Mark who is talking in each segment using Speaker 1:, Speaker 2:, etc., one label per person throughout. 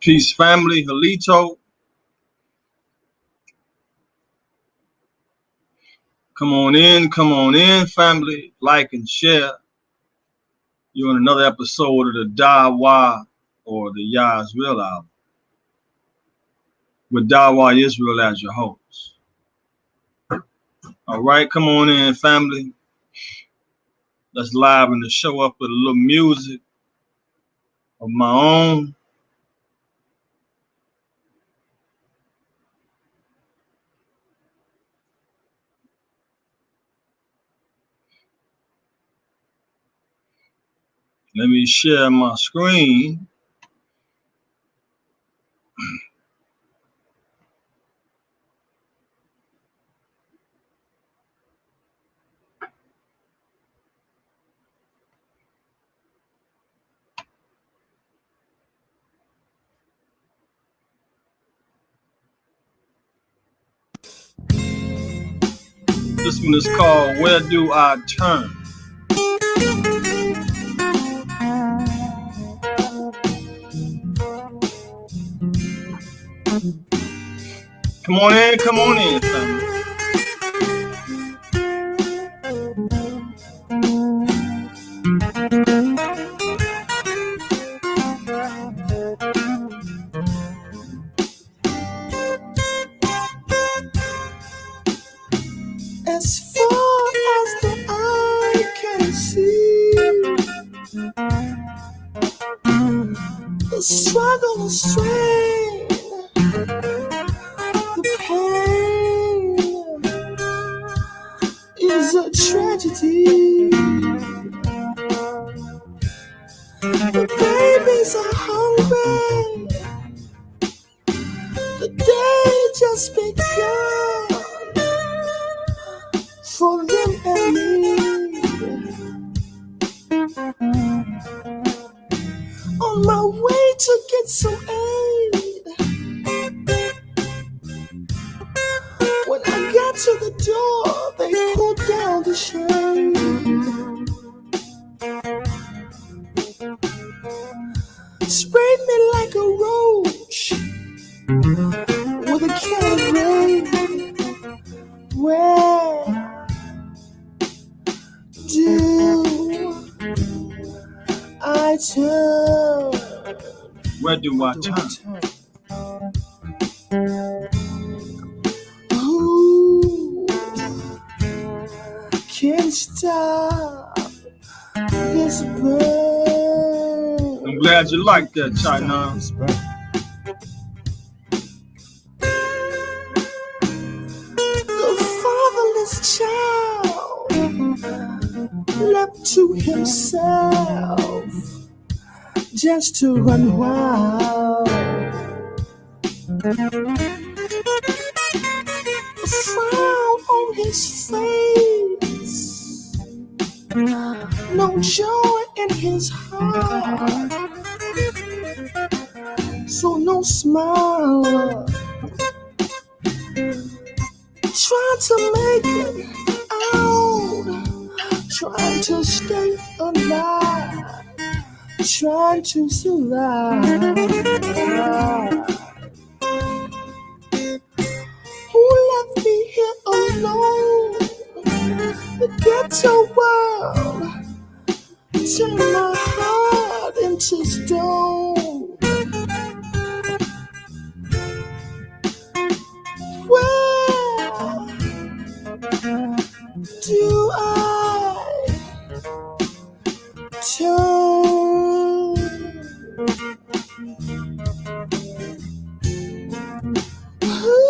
Speaker 1: Peace, family. Halito. Come on in, family. Like and share. You're on another episode of the Dawa or the Yah Israel album with Dawa Israel as your host. All right, come on in, family. Let's liven the show up with a little music of my own. Let me share my screen. This one is called Where Do I Turn? Come on in, family.
Speaker 2: As far as the eye can see, the struggle, the strain, the pain is a tragedy. The babies are hungry. The day just begun for them and me. On my way to get some aid, when I got to the door, they pulled down the shade. Sprayed me like a roach with a can of rain. Where do I turn?
Speaker 1: Where do I turn?
Speaker 2: Who can stop this burn?
Speaker 1: I'm glad you like that, China.
Speaker 2: Child left to himself just to run wild. A frown on his face, no joy in his heart, so no smile. Trying to make it out, trying to stay alive, trying to survive. Who left me here alone? The ghetto world turned my heart into stone. Do I turn? Who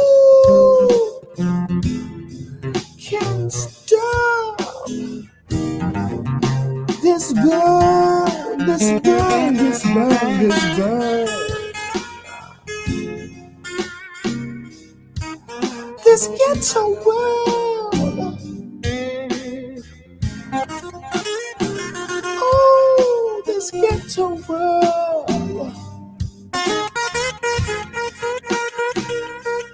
Speaker 2: can stop this burn, this burn, this burn, this burn? This ghetto world. Oh, this ghetto world.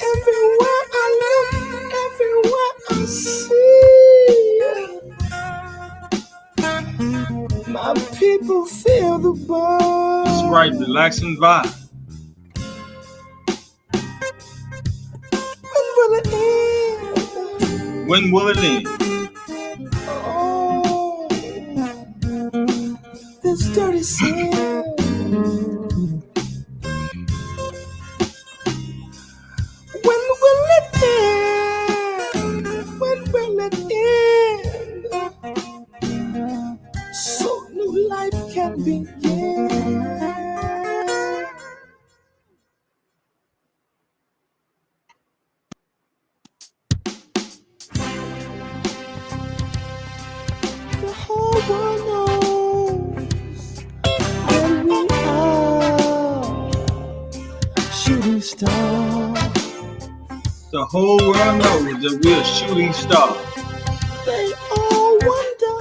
Speaker 2: Everywhere I look, everywhere I see.
Speaker 1: right, relax and vibe.
Speaker 2: When will it end?
Speaker 1: When will it end?
Speaker 2: Oh, this dirty sin. When will it end? When will it end? So new life can begin. The whole world knows that we are shooting stars.
Speaker 1: The whole world knows that we're shooting stars.
Speaker 2: They all wonder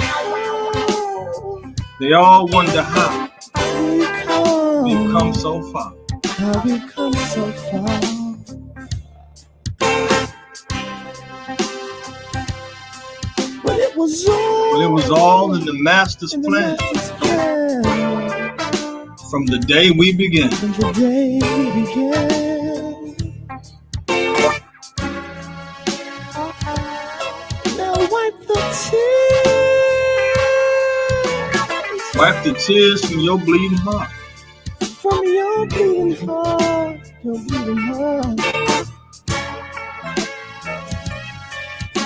Speaker 1: They all wonder how we've come
Speaker 2: how
Speaker 1: so far.
Speaker 2: we've come so far. But it was all
Speaker 1: in the Master's
Speaker 2: in the
Speaker 1: plan
Speaker 2: Master's plan.
Speaker 1: from the day we began.
Speaker 2: From the day we began. Now wipe the tears.
Speaker 1: Wipe the tears from your bleeding heart.
Speaker 2: From your bleeding heart. Your bleeding heart.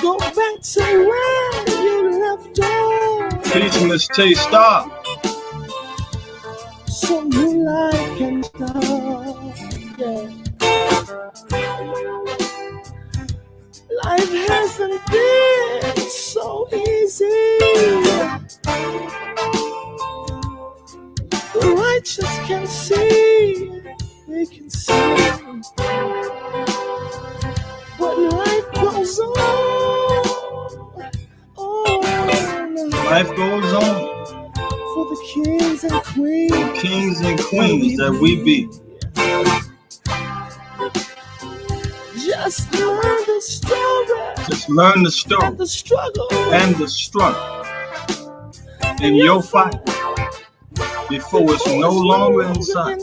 Speaker 2: Go back to where you left off.
Speaker 1: Peacefulness taste stop.
Speaker 2: So new life can start. Yeah. Life hasn't been so easy. The righteous can see, they can see. But life goes on.
Speaker 1: Life goes on
Speaker 2: For the kings and queens.
Speaker 1: for kings and queens that we be.
Speaker 2: Just learn the story.
Speaker 1: Just learn the story
Speaker 2: And the struggle.
Speaker 1: and the struggle in your fight before it's no longer inside.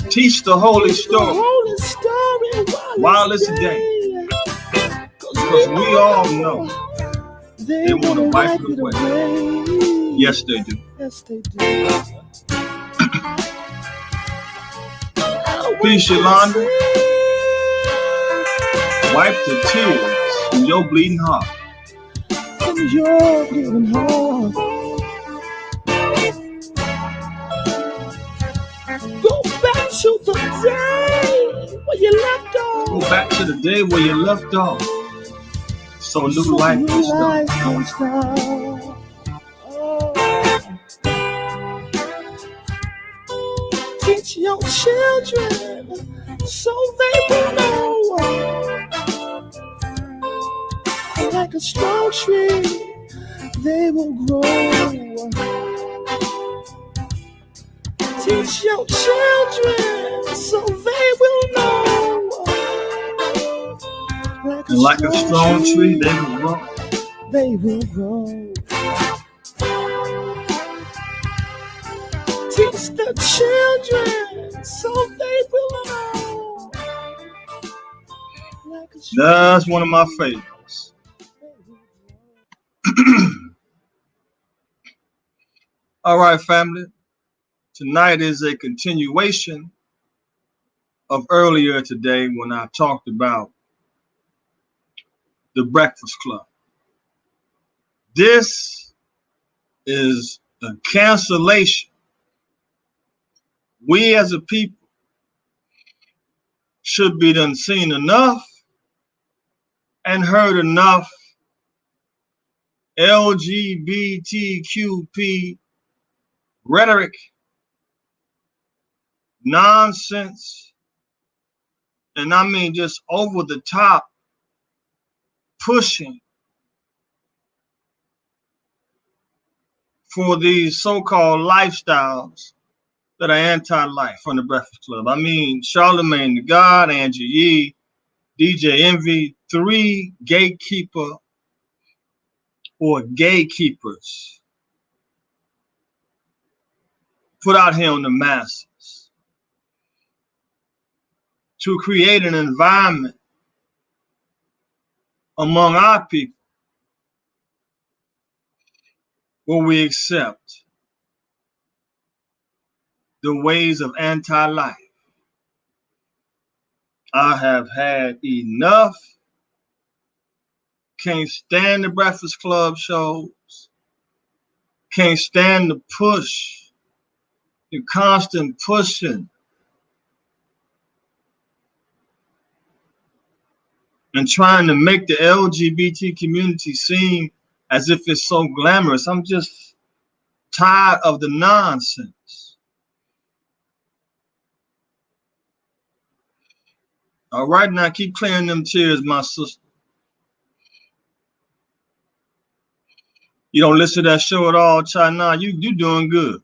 Speaker 1: Teach the holy story while it's day, because we all know they want to wipe it away. Yes, they do.
Speaker 2: Yes, they do.
Speaker 1: Peace, Yolanda. Wipe the tears from your bleeding heart.
Speaker 2: From your bleeding heart. Go back to the day where you left off.
Speaker 1: Go back to the day where you left off, so new life can start.
Speaker 2: Oh. Teach your children so they will know. Like a strong tree, they will grow. Teach your children so they will know.
Speaker 1: Like a strong tree, they will grow.
Speaker 2: They will grow. Teach the children so they will know. Like a
Speaker 1: That's one of my favorites. All right, family. Tonight is a continuation of earlier today when I talked about the Breakfast Club. This is a cancellation. We as a people should be done seen enough and heard enough LGBTQP rhetoric, nonsense, and I mean just over the top pushing for these so-called lifestyles that are anti-life on the Breakfast Club. I mean, Charlemagne the God, Angie Yee, DJ Envy, 3 gatekeeper or gatekeepers put out here on the masses to create an environment among our people where we accept the ways of anti-life. I have had enough. Can't stand the Breakfast Club shows. Can't stand the push, the constant pushing. And trying to make the LGBT community seem as if it's so glamorous. I'm just tired of the nonsense. All right, now keep clearing them tears, my sister. You don't listen to that show at all, China. You doing good.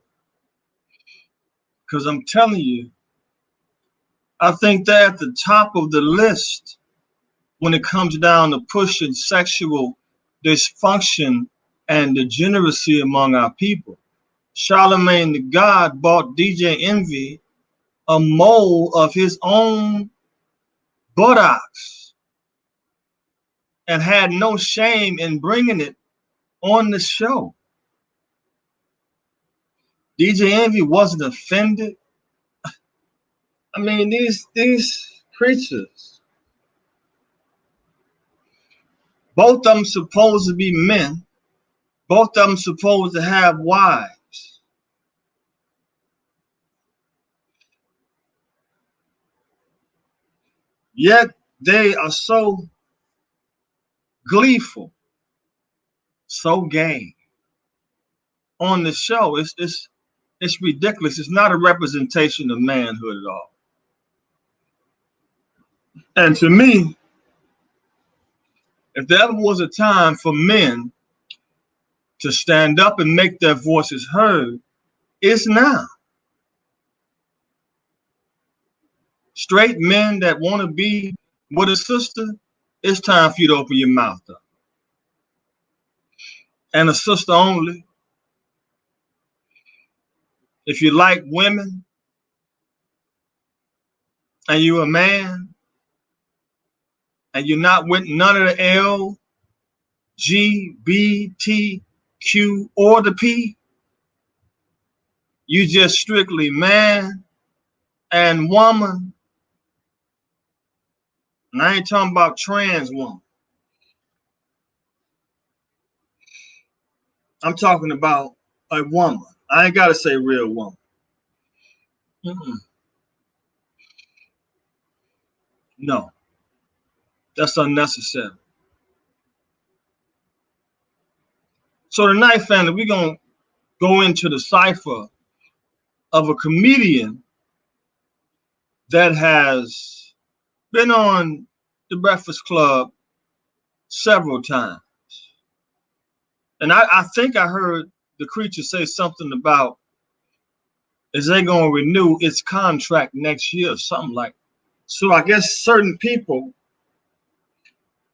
Speaker 1: Because I'm telling you, I think they're at the top of the list when it comes down to pushing sexual dysfunction and degeneracy among our people. Charlemagne the God bought DJ Envy a mold of his own buttocks and had no shame in bringing it on the show. DJ Envy wasn't offended. I mean, these creatures, both of them supposed to be men, both of them supposed to have wives. Yet they are so gleeful, so gay on the show. It's ridiculous. It's not a representation of manhood at all. And to me, if there ever was a time for men to stand up and make their voices heard, it's now. Straight men that want to be with a sister, it's time for you to open your mouth up. And a sister only. If you like women and you're a man and you're not with none of the L, G, B, T, Q, or the P, you just strictly man and woman. And I ain't talking about trans woman. I'm talking about a woman. I ain't got to say real woman. No, that's unnecessary. So tonight, family, we're going to go into the cipher of a comedian that has been on the Breakfast Club several times. And I think I heard the creature say something about, is they going to renew its contract next year or something like that. So I guess certain people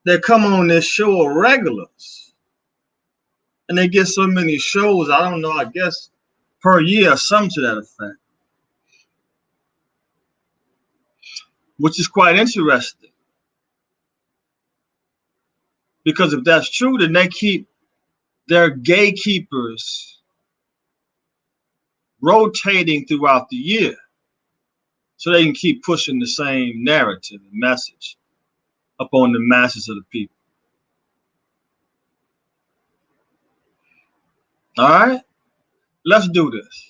Speaker 1: that come on this show are regulars. And they get so many shows, I don't know, I guess per year or something to that effect. Which is quite interesting. Because if that's true, then they keep their gatekeepers rotating throughout the year so they can keep pushing the same narrative and message upon the masses of the people. All right, let's do this.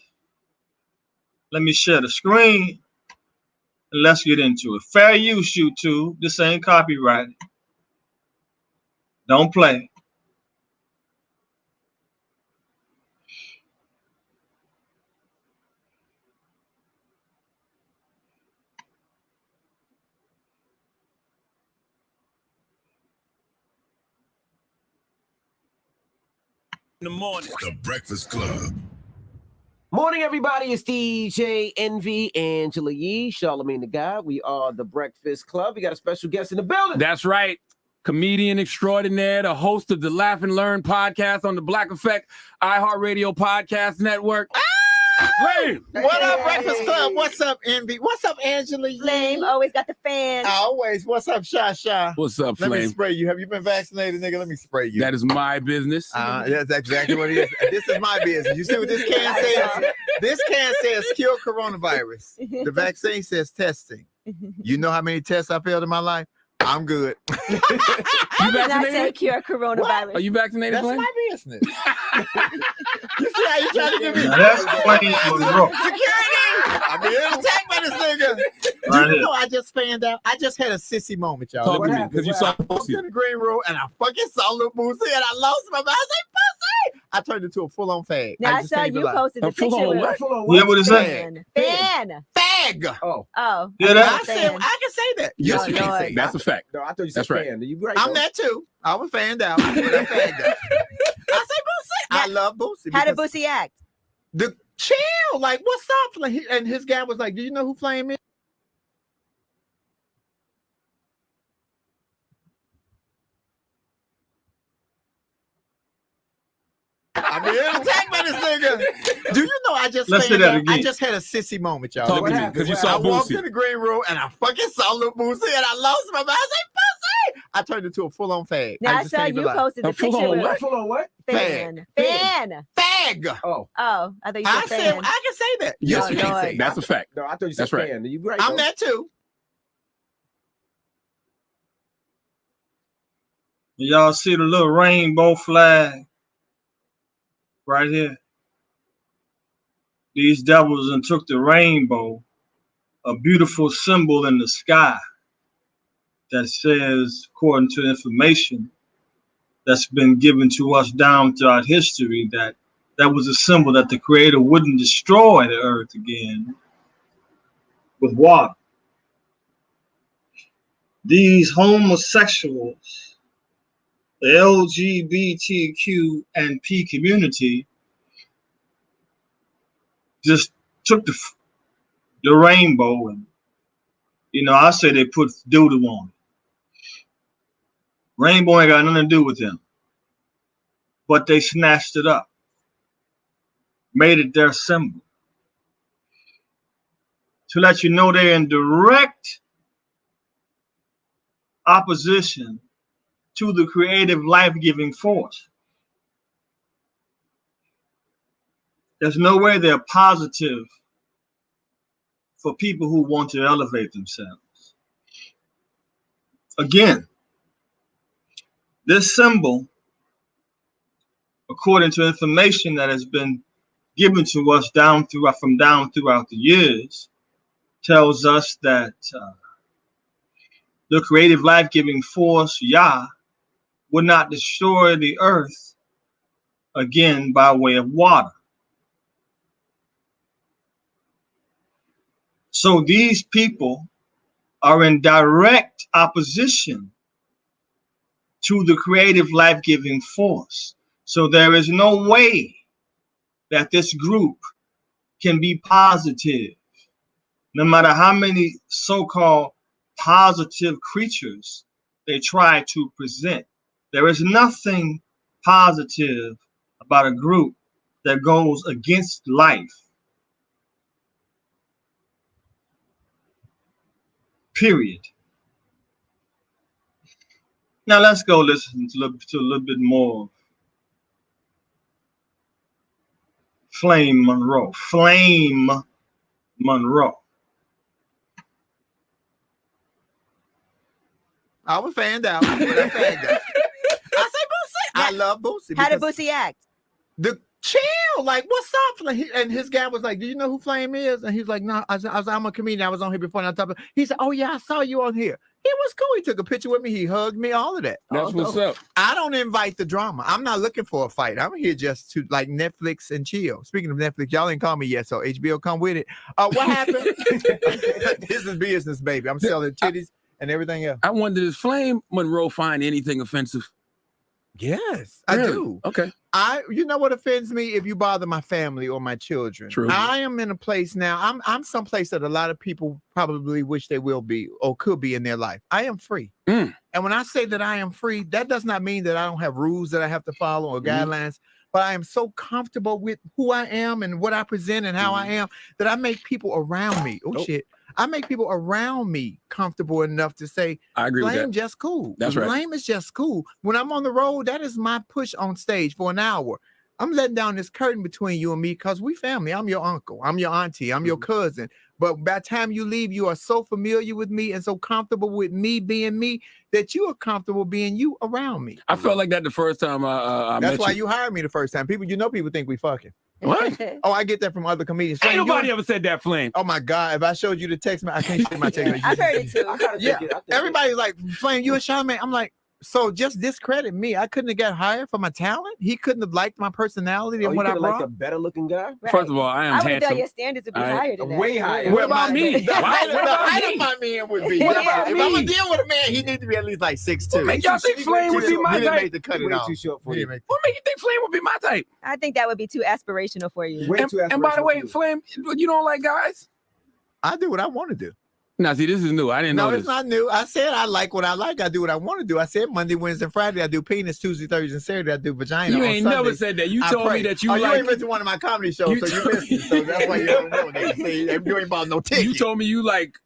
Speaker 1: Let me share the screen and let's get into it. Fair use, YouTube. This ain't copyrighted. Don't play.
Speaker 3: In the morning. The Breakfast Club.
Speaker 2: Morning, everybody. It's DJ Envy, Angela Yee, Charlemagne the God. We are the Breakfast Club. We got a special guest in the building.
Speaker 4: That's right. Comedian extraordinaire, the host of the Laugh and Learn podcast on the Black Effect iHeartRadio podcast network. Flame.
Speaker 5: What up, Breakfast Club? What's up, Envy? What's up, Angela?
Speaker 6: Flame always got the fans.
Speaker 5: Always. What's up, Sha?
Speaker 4: What's up,
Speaker 5: Let me
Speaker 4: Flame?
Speaker 5: spray you. Have you been vaccinated, nigga? Let me spray you.
Speaker 4: That is my business.
Speaker 5: That's exactly what it is. This is my business. You see what this can says? This can says cure coronavirus. The vaccine says testing. You know how many tests I failed in my life? I'm good.
Speaker 6: I did not say cure coronavirus.
Speaker 4: Are you vaccinated,
Speaker 5: That's
Speaker 4: Flame?
Speaker 5: my business. You see how you trying to give me?
Speaker 1: Now that's Flame Monroe.
Speaker 5: Security! I'm being attacked by this nigga.
Speaker 1: Right
Speaker 5: Do you
Speaker 1: here.
Speaker 5: know I just fanned out? I just had a sissy moment, y'all.
Speaker 4: Talk to me,
Speaker 2: happened?
Speaker 4: because you
Speaker 2: What
Speaker 4: saw
Speaker 5: I walked in the green room and I fucking saw Lil Boosie and I lost my mind. I said, "Pussy!" I turned into a full-on fag.
Speaker 6: Now I
Speaker 5: just
Speaker 6: saw
Speaker 5: can't even
Speaker 6: you
Speaker 5: lie.
Speaker 6: posted the
Speaker 4: A full-on
Speaker 6: picture.
Speaker 4: what?
Speaker 6: With
Speaker 1: Yeah, what is that?
Speaker 6: fan.
Speaker 5: Fag.
Speaker 2: Oh,
Speaker 6: Oh.
Speaker 1: Yeah,
Speaker 6: I
Speaker 1: that-
Speaker 5: I
Speaker 6: thought
Speaker 5: said
Speaker 6: fan.
Speaker 5: I can say that.
Speaker 4: Yes,
Speaker 6: Oh,
Speaker 4: you
Speaker 6: Lord.
Speaker 4: can say that's a fact.
Speaker 2: no, I thought you said
Speaker 4: That's right.
Speaker 2: fan. You right?
Speaker 5: I'm
Speaker 2: though.
Speaker 5: that too. I was fanned out. But I fagged out. I say Boosie. I love Boosie.
Speaker 6: How did
Speaker 5: because
Speaker 6: Boosie act?
Speaker 5: the chill, like, what's up? Like, and his guy was like, "Do you know who Flame is?" I'm being attacked by this nigga. Do you know I just
Speaker 1: Let's say
Speaker 5: fanned
Speaker 1: that
Speaker 5: out?
Speaker 1: again.
Speaker 5: I just had a sissy moment, y'all.
Speaker 4: Talk
Speaker 5: Let
Speaker 4: to
Speaker 5: me-
Speaker 4: me, because you
Speaker 2: What
Speaker 4: saw
Speaker 5: I walked in
Speaker 4: Boosie.
Speaker 5: the green room and I fucking saw Lil Boosie and I lost my mind. I said, "Pussy!" I turned into a full-on fag.
Speaker 6: Now I
Speaker 5: just
Speaker 6: saw
Speaker 5: can't even
Speaker 6: you
Speaker 5: lie.
Speaker 6: posted the
Speaker 4: A full-on
Speaker 6: picture. With
Speaker 4: what?
Speaker 2: Full on what?
Speaker 6: fan.
Speaker 5: Fan.
Speaker 6: Fan.
Speaker 5: Fag.
Speaker 2: Oh,
Speaker 6: Oh, I thought you
Speaker 5: I
Speaker 6: said
Speaker 5: said
Speaker 6: fan.
Speaker 5: I can say that.
Speaker 4: Yes,
Speaker 6: Oh,
Speaker 4: you can
Speaker 6: Lord.
Speaker 4: say that's a fact.
Speaker 2: no, I thought you said
Speaker 4: That's right.
Speaker 2: fan. You right?
Speaker 5: I'm
Speaker 2: though.
Speaker 5: that too.
Speaker 1: Y'all see the little rainbow flag right here? These devils and took the rainbow, a beautiful symbol in the sky that says, according to information that's been given to us down throughout history, that was a symbol that the Creator wouldn't destroy the earth again with water. These homosexuals, the LGBTQ and P community, just took the rainbow and, I say they put doodle on it. Rainbow ain't got nothing to do with them, but they snatched it up, made it their symbol to let you know they're in direct opposition to the creative life-giving force. There's no way they're positive for people who want to elevate themselves. Again, this symbol, according to information that has been given to us throughout the years, tells us that the creative life-giving force, Yah, would not destroy the earth again by way of water. So these people are in direct opposition to the creative life-giving force. So there is no way that this group can be positive, no matter how many so-called positive creatures they try to present. There is nothing positive about a group that goes against life. Period. Now let's go listen to a little bit more Flame Monroe. Flame Monroe.
Speaker 5: I was fanned out. But I fagged out. I say Boosie. I love Boosie.
Speaker 6: How did
Speaker 5: because
Speaker 6: Boosie act?
Speaker 5: The chill, like, what's up? Like, and his guy was like, "Do you know who Flame is?" And he's like, "No." I was "I'm a comedian. I was on here before." And I talked. He said, "Oh yeah, I saw you on here." He was cool. He took a picture with me. He hugged me. All of that.
Speaker 4: That's what's up.
Speaker 5: I don't invite the drama. I'm not looking for a fight. I'm here just to like Netflix and chill. Speaking of Netflix, y'all ain't called me yet, so HBO come with it. What happened? This is business, baby. I'm selling titties and everything else.
Speaker 4: I wonder, does Flame Monroe find anything offensive?
Speaker 5: Yes, I
Speaker 4: Really?
Speaker 5: do.
Speaker 4: Okay.
Speaker 5: You know what offends me? If you bother my family or my children.
Speaker 4: True.
Speaker 5: I am in a place now. I'm someplace that a lot of people probably wish they will be or could be in their life. I am free.
Speaker 4: Mm.
Speaker 5: And when I say that I am free, that does not mean that I don't have rules that I have to follow or guidelines. but I am so comfortable with who I am and what I present and how I am that I make people around me. Oh shit. I make people around me comfortable enough to say,
Speaker 4: I agree with
Speaker 5: Flame
Speaker 4: that.
Speaker 5: just cool.
Speaker 4: That's right.
Speaker 5: Flame is just cool. When I'm on the road, that is my push on stage for an hour. I'm letting down this curtain between you and me because we family. I'm your uncle. I'm your auntie. I'm your cousin. But by the time you leave, you are so familiar with me and so comfortable with me being me that you are comfortable being you around me.
Speaker 4: I felt like that the first time I met you.
Speaker 5: That's why you hired me the first time. People think we fucking.
Speaker 4: What?
Speaker 5: Oh, I get that from other comedians.
Speaker 4: Ain't
Speaker 5: Flame,
Speaker 4: nobody ever said that, Flame.
Speaker 5: Oh my God! If I showed you the text, I can't show my text.
Speaker 6: I've heard it too.
Speaker 5: Yeah, everybody's like, Flame, you a Charlamagne. I'm like, so just discredit me. I couldn't have got hired for my talent. He couldn't have liked my personality and what I brought.
Speaker 2: Like a better looking guy.
Speaker 6: Right.
Speaker 4: First of all, I am
Speaker 6: I would
Speaker 4: handsome.
Speaker 6: thought your standards would be higher than that.
Speaker 2: Way higher.
Speaker 4: What about me?
Speaker 5: The height
Speaker 4: What about
Speaker 5: of
Speaker 4: me?
Speaker 5: my man would be.
Speaker 6: What about
Speaker 5: if
Speaker 4: me?
Speaker 5: I'm gonna deal with a man, he needs to be at least like 6'2".
Speaker 4: Make y'all think Flame would be my
Speaker 5: He didn't
Speaker 4: type?
Speaker 5: make the cut it
Speaker 2: Way
Speaker 5: off.
Speaker 2: too short for
Speaker 5: He
Speaker 2: you.
Speaker 5: didn't make-
Speaker 4: What make you think Flame would be my type?
Speaker 6: I think that would be too aspirational for you.
Speaker 2: Way too
Speaker 4: And by the
Speaker 2: aspirational
Speaker 4: way,
Speaker 2: for you.
Speaker 4: Flame, you don't like guys?
Speaker 5: I do what I want to do.
Speaker 4: Now, see, this is new. I didn't
Speaker 5: No,
Speaker 4: know
Speaker 5: it's
Speaker 4: this.
Speaker 5: not new. I said I like what I like. I do what I want to do. I said Monday, Wednesday, and Friday I do penis. Tuesday, Thursday, and Saturday I do vagina.
Speaker 4: You
Speaker 5: On
Speaker 4: ain't
Speaker 5: Sunday,
Speaker 4: never said that. You
Speaker 5: I
Speaker 4: told
Speaker 5: pray.
Speaker 4: me that you
Speaker 5: You
Speaker 4: like.
Speaker 5: ain't been to one of my comedy shows, so you missed it. So that's why you don't know. Nigga. See, you ain't bought no ticket.
Speaker 4: You told me you like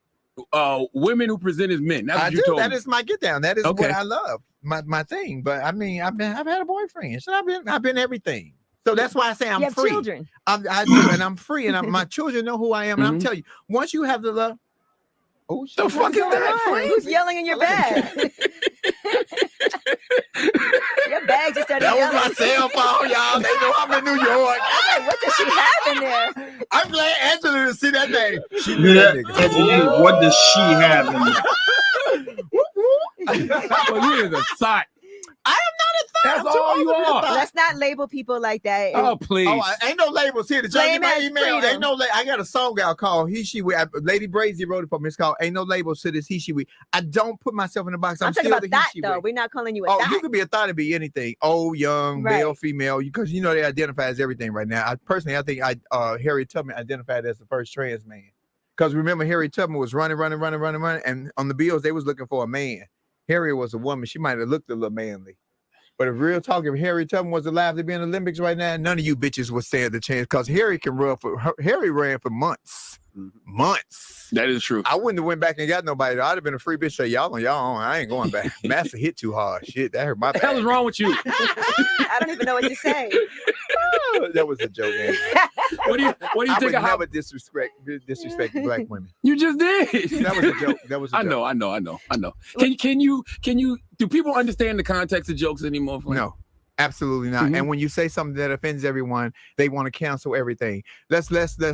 Speaker 4: women who present as men. That's what
Speaker 5: I
Speaker 4: you
Speaker 5: do.
Speaker 4: told
Speaker 5: That
Speaker 4: me.
Speaker 5: is my get down. That is
Speaker 4: Okay.
Speaker 5: what I love. My thing. But I mean, I've had a boyfriend. So I've been everything. So that's why I say I'm
Speaker 6: You have
Speaker 5: free.
Speaker 6: children.
Speaker 5: I do, and I'm free, and my children know who I am. And I'm
Speaker 4: Mhm.
Speaker 5: telling you, once you have the love. Oh, shit.
Speaker 4: The fuck is that, Flame?
Speaker 6: Who's yelling in your bag? Your bag just started
Speaker 5: That was
Speaker 6: yelling.
Speaker 5: my cell phone, y'all. They know I'm in New York.
Speaker 6: I was like, what does she have in there?
Speaker 5: I'm glad Angela to see that name. She knew
Speaker 1: Yeah,
Speaker 5: that nigga.
Speaker 1: Anthony, what does she have in it?
Speaker 4: Oh, you is a sot.
Speaker 5: I am not a thought.
Speaker 4: That's all you are.
Speaker 6: Let's not label people like that.
Speaker 4: Oh, please.
Speaker 5: Oh, ain't no labels here. Did y'all
Speaker 6: Blame
Speaker 5: get my
Speaker 6: has
Speaker 5: email?
Speaker 6: freedom.
Speaker 5: Ain't no I got a song out called He She We. Lady Brazy wrote it for me. It's called Ain't No Labels to This He She We. I don't put myself in a box. I'm
Speaker 6: I'm talking
Speaker 5: still
Speaker 6: about
Speaker 5: the
Speaker 6: that
Speaker 5: he she
Speaker 6: though.
Speaker 5: we.
Speaker 6: We're not calling you a
Speaker 5: Oh,
Speaker 6: that.
Speaker 5: you could be a thought to be anything. Old, young,
Speaker 6: Right.
Speaker 5: male, female. Because you know they identify as everything right now. I think Harry Tubman identified as the first trans man. Because remember, Harry Tubman was running, and on the bills they was looking for a man. Harry was a woman. She might have looked a little manly. But if real talk, if Harry Tubman was alive to be in the Olympics right now, none of you bitches would stand the chance because Harry ran for months. Months.
Speaker 4: That is true.
Speaker 5: I wouldn't have went back and got nobody. I'd have been a free bitch. Say y'all on y'all own. I ain't going back. Master hit too hard. Shit, that hurt my
Speaker 4: What the hell
Speaker 5: back.
Speaker 4: is wrong with you?
Speaker 6: I don't even know what to say.
Speaker 5: That was a joke. Man.
Speaker 4: What do you
Speaker 5: I would
Speaker 4: think of how
Speaker 5: never disrespect black women.
Speaker 4: you just did?
Speaker 5: That was a joke. That was a
Speaker 4: I
Speaker 5: joke.
Speaker 4: know. Can you do people understand the context of jokes anymore? Flame?
Speaker 5: No, absolutely not.
Speaker 4: Mhm.
Speaker 5: And when you say something that offends everyone, they want to cancel everything. Let's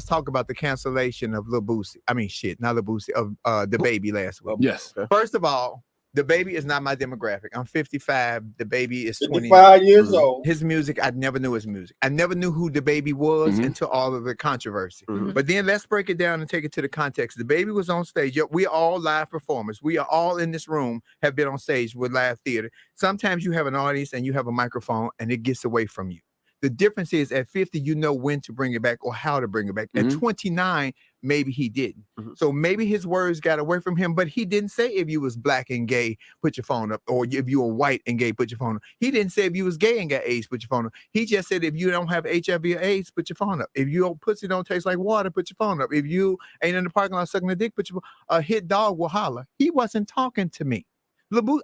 Speaker 5: talk about the cancellation of Lil Boosie. I mean, shit, not Lil Boosie, of the baby last week.
Speaker 4: Yes.
Speaker 5: First of all, the baby is not my demographic. I'm 55. The baby is 20.
Speaker 1: 55 years old.
Speaker 5: His music, I never knew his music. I never knew who the baby was
Speaker 4: Mhm.
Speaker 5: until all of the controversy.
Speaker 4: Mhm.
Speaker 5: But then let's break it down and take it to the context. The baby was on stage. We are all live performers. We are all in this room have been on stage with live theater. Sometimes you have an audience and you have a microphone and it gets away from you. The difference is at 50, you know when to bring it back or how to bring it back. At
Speaker 4: Mhm.
Speaker 5: 29, maybe he didn't.
Speaker 4: Mhm.
Speaker 5: So maybe his words got away from him, but he didn't say if you was black and gay, put your phone up, or if you were white and gay, put your phone up. He didn't say if you was gay and got AIDS, put your phone up. He just said if you don't have HIV or AIDS, put your phone up. If your pussy don't taste like water, put your phone up. If you ain't in the parking lot sucking a dick, put your a hit dog will holler. He wasn't talking to me.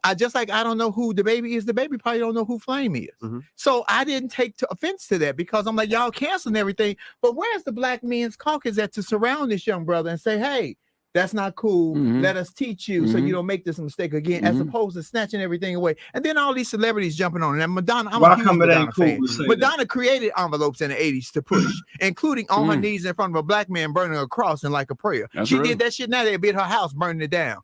Speaker 5: I just like I don't know who the baby is. The baby probably don't know who Flame is.
Speaker 4: Mhm.
Speaker 5: So I didn't take offense to that because I'm like, y'all canceling everything. But where's the Black Men's Caucus at to surround this young brother and say, hey, that's not cool.
Speaker 4: Mhm.
Speaker 5: Let us teach you so
Speaker 4: Mhm.
Speaker 5: you don't make this mistake again, as
Speaker 4: Mhm.
Speaker 5: opposed to snatching everything away. And then all these celebrities jumping on it. And Madonna, I'm
Speaker 1: Why
Speaker 5: a huge
Speaker 1: come it
Speaker 5: Madonna
Speaker 1: ain't cool
Speaker 5: fan.
Speaker 1: to say that?
Speaker 5: Madonna created envelopes in the 80s to push, including on her
Speaker 4: Mm.
Speaker 5: knees in front of a black man burning a cross and like a prayer.
Speaker 4: That's
Speaker 5: She
Speaker 4: real.
Speaker 5: did that shit. Now they'd be at her house burning it down.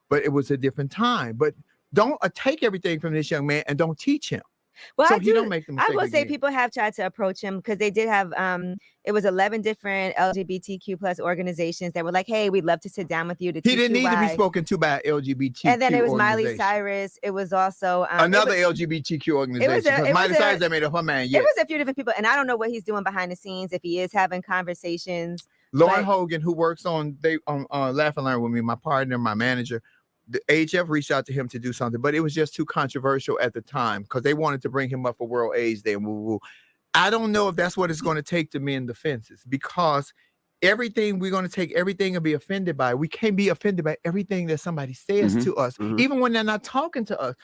Speaker 5: But it was a different time. But don't take everything from this young man and don't teach him.
Speaker 6: Well,
Speaker 5: so
Speaker 6: I
Speaker 5: he
Speaker 6: do.
Speaker 5: don't make the
Speaker 6: I
Speaker 5: mistake
Speaker 6: will say
Speaker 5: again.
Speaker 6: people have tried to approach him because they did have it was 11 different LGBTQ plus organizations that were like, hey, we'd love to sit down with you to
Speaker 5: He
Speaker 6: teach
Speaker 5: didn't
Speaker 6: you
Speaker 5: need to be
Speaker 6: why.
Speaker 5: spoken to by LGBTQ.
Speaker 6: And then it was Miley
Speaker 5: organization.
Speaker 6: Cyrus. It was also
Speaker 5: Another LGBTQ organization.
Speaker 6: it
Speaker 5: Because
Speaker 6: was
Speaker 5: Miley
Speaker 6: a-
Speaker 5: Cyrus that made up her mind.
Speaker 6: it
Speaker 5: Yes.
Speaker 6: was a few different people, and I don't know what he's doing behind the scenes, if he is having conversations.
Speaker 5: Lauren
Speaker 6: but-
Speaker 5: Hogan, who works on Laugh and Learn with me, my partner, my manager. The HF reached out to him to do something, but it was just too controversial at the time because they wanted to bring him up for World AIDS Day. And I don't know if that's what it's going to take to mend the fences, because everything we're going to take everything and be offended by. We can't be offended by everything that somebody says to us, even when they're not talking to us.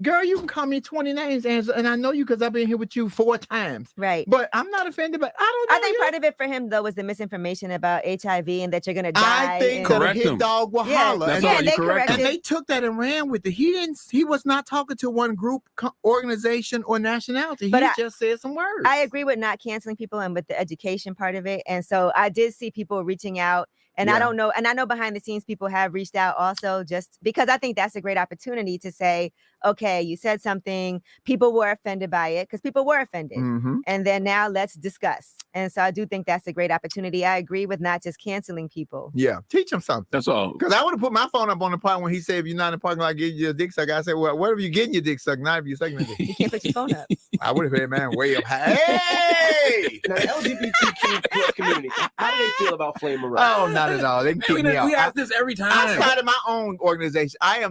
Speaker 5: Girl, you can call me 20 names, and I know you because I've been here with you 4 times.
Speaker 6: Right.
Speaker 5: But I'm not offended, but I don't know.
Speaker 6: I think part of it for him, though, was the misinformation about HIV and that you're going to die.
Speaker 5: I think that a hit dog will holler.
Speaker 4: That's
Speaker 5: and
Speaker 4: all. You corrected.
Speaker 5: And they took that and ran with it. He was not talking to one group, organization, or nationality. He just said some words.
Speaker 6: I agree with not canceling people and with the education part of it. And so I did see people reaching out. And I don't know. And I know behind the scenes people have reached out also, just because I think that's a great opportunity to say, okay, you said something, people were offended by it, because people were offended. And then now let's discuss. And so I do think that's a great opportunity. I agree with not just canceling people.
Speaker 5: Yeah, teach them something.
Speaker 4: That's all.
Speaker 5: Because I would have put my phone up on the part when he said, if you're not in the parking lot getting your dick sucked, I said, well, what if you're getting your dick sucked? Not if you're sucking it.
Speaker 6: You can't put your phone up.
Speaker 5: I would have had man way up high. Hey!
Speaker 2: Now, the LGBTQ plus community, how do they feel about Flame Around?
Speaker 5: Oh, not at all. They can kick me out.
Speaker 4: We ask this every time.
Speaker 5: I started my own organization. I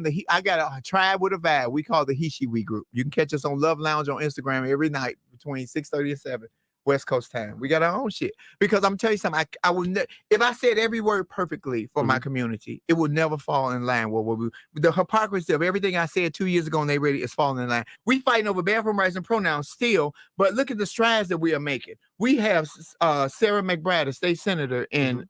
Speaker 5: got a tribe with a vibe. We call the HIIS group. You can catch us on Love Lounge on Instagram every night between 6:30 and 7 West Coast time. We got our own shit. Because I'm telling you something, I would if I said every word perfectly for my community, it would never fall in line with the hypocrisy of everything I said 2 years ago and they ready is falling in line. We fighting over bathroom rights and pronouns still, but look at the strides that we are making. We have Sarah McBride, a state senator in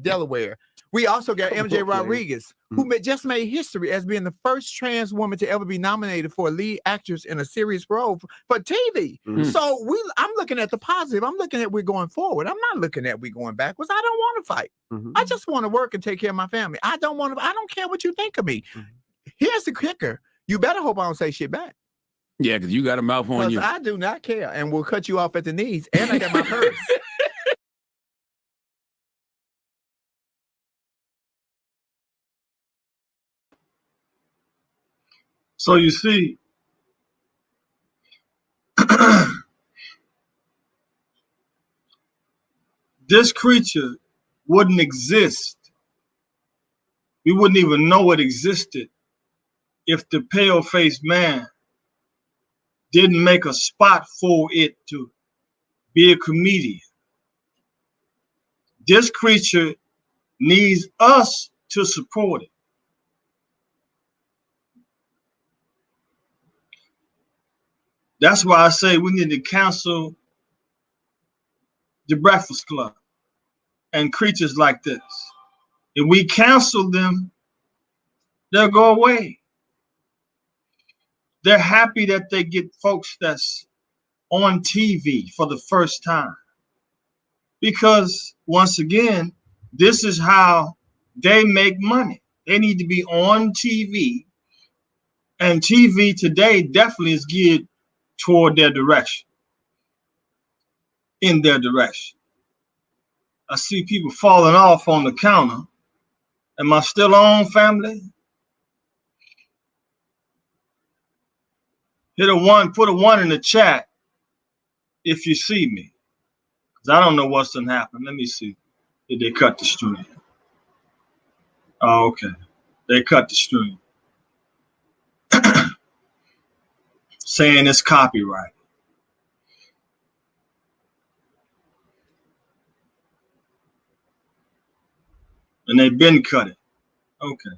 Speaker 5: Delaware. We also got MJ Rodriguez, who just made history as being the first trans woman to ever be nominated for a lead actress in a serious role for TV. So I'm looking at the positive. I'm looking at we're going forward. I'm not looking at we going backwards. I don't want to fight. I just want to work and take care of my family. I don't care what you think of me. Here's the kicker. You better hope I don't say shit back.
Speaker 4: Yeah, because you got a mouth on you.
Speaker 5: I do not care, and we'll cut you off at the knees. And I got my purse.
Speaker 1: So you see, this creature wouldn't exist. We wouldn't even know it existed if the pale-faced man didn't make a spot for it to be a comedian. This creature needs us to support it. That's why I say we need to cancel the Breakfast Club and creatures like this. If we cancel them, they'll go away. They're happy that they get folks that's on TV for the first time. Because once again, this is how they make money. They need to be on TV. And TV today definitely is geared toward their direction, in their direction. I see people falling off on the counter. Am I still on, family? Hit a 1, put a 1 in the chat if you see me. Because I don't know what's gonna happen. Let me see. Did they cut the stream? Oh, okay. They cut the stream. Saying it's copyright. And they've been cut it. Okay.